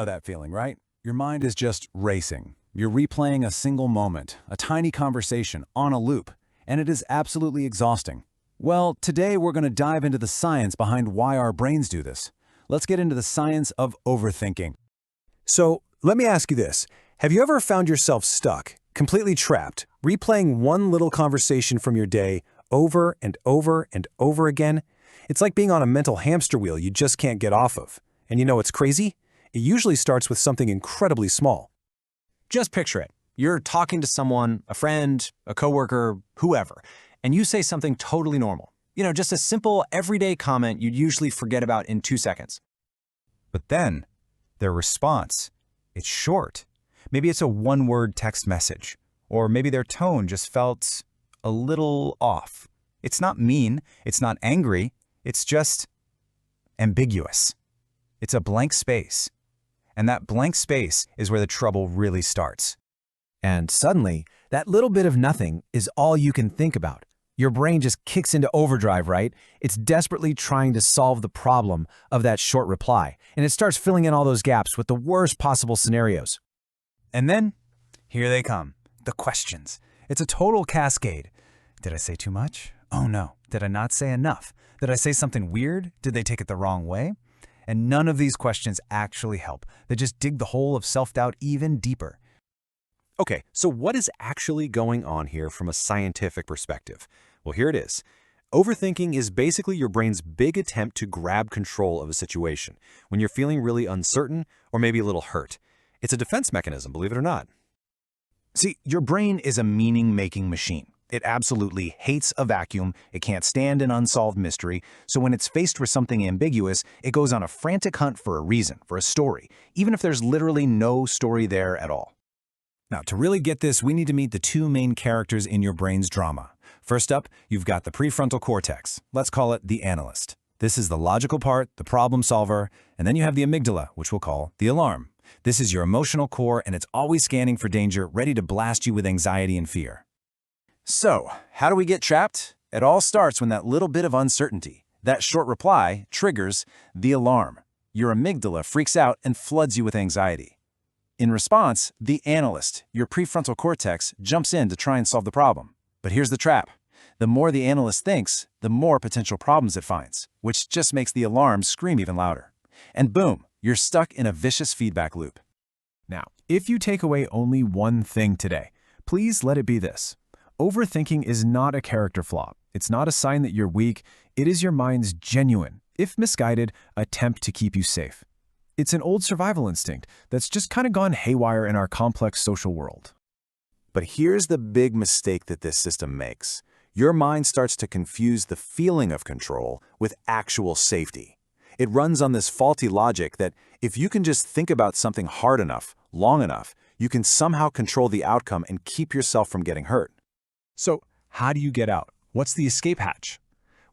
know that feeling, right? Your mind is just racing. You're replaying a single moment, a tiny conversation, on a loop, and it is absolutely exhausting. Well, today we're going to dive into the science behind why our brains do this. Let's get into the science of overthinking. So, let me ask you this. Have you ever found yourself stuck, completely trapped, replaying one little conversation from your day over and over and over again? It's like being on a mental hamster wheel you just can't get off of. And you know what's crazy? It usually starts with something incredibly small. Just picture it. You're talking to someone, a friend, a coworker, whoever, and you say something totally normal. Just a simple, everyday comment you'd usually forget about in 2 seconds. But then, their response, it's short. Maybe it's a one-word text message, or maybe their tone just felt a little off. It's not mean, it's not angry, it's just ambiguous. It's a blank space. And that blank space is where the trouble really starts. And suddenly, that little bit of nothing is all you can think about. Your brain just kicks into overdrive, right? It's desperately trying to solve the problem of that short reply, and it starts filling in all those gaps with the worst possible scenarios. And then, here they come, the questions. It's a total cascade. Did I say too much? Oh no. Did I not say enough? Did I say something weird? Did they take it the wrong way? And none of these questions actually help. They just dig the hole of self-doubt even deeper. Okay, so what is actually going on here from a scientific perspective? Well, here it is. Overthinking is basically your brain's big attempt to grab control of a situation when you're feeling really uncertain or maybe a little hurt. It's a defense mechanism, believe it or not. See, your brain is a meaning-making machine. It absolutely hates a vacuum, it can't stand an unsolved mystery, so when it's faced with something ambiguous, it goes on a frantic hunt for a reason, for a story, even if there's literally no story there at all. Now, to really get this, we need to meet the two main characters in your brain's drama. First up, you've got the prefrontal cortex. Let's call it the analyst. This is the logical part, the problem solver, and then you have the amygdala, which we'll call the alarm. This is your emotional core, and it's always scanning for danger, ready to blast you with anxiety and fear. So, how do we get trapped? It all starts when that little bit of uncertainty, that short reply, triggers the alarm. Your amygdala freaks out and floods you with anxiety. In response, the analyst, your prefrontal cortex, jumps in to try and solve the problem. But here's the trap. The more the analyst thinks, the more potential problems it finds, which just makes the alarm scream even louder. And boom, you're stuck in a vicious feedback loop. Now, if you take away only one thing today, please let it be this. Overthinking is not a character flaw. It's not a sign that you're weak. It is your mind's genuine, if misguided, attempt to keep you safe. It's an old survival instinct that's just kind of gone haywire in our complex social world. But here's the big mistake that this system makes. Your mind starts to confuse the feeling of control with actual safety. It runs on this faulty logic that if you can just think about something hard enough, long enough, you can somehow control the outcome and keep yourself from getting hurt. So, how do you get out? What's the escape hatch?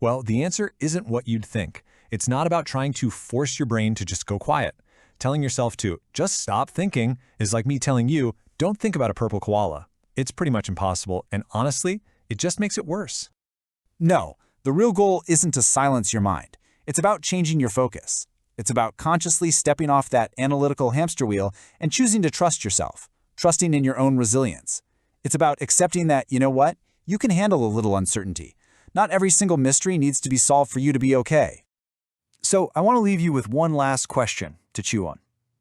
Well, the answer isn't what you'd think. It's not about trying to force your brain to just go quiet. Telling yourself to just stop thinking is like me telling you, don't think about a purple koala. It's pretty much impossible, and honestly, it just makes it worse. No, the real goal isn't to silence your mind. It's about changing your focus. It's about consciously stepping off that analytical hamster wheel and choosing to trust yourself, trusting in your own resilience. It's about accepting that, you know what, you can handle a little uncertainty. Not every single mystery needs to be solved for you to be okay. So I want to leave you with one last question to chew on.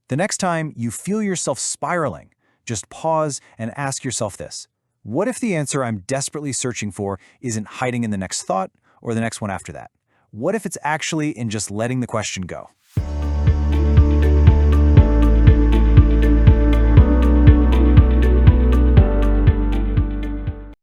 The next time you feel yourself spiraling, just pause and ask yourself this. What if the answer I'm desperately searching for isn't hiding in the next thought or the next one after that? What if it's actually in just letting the question go?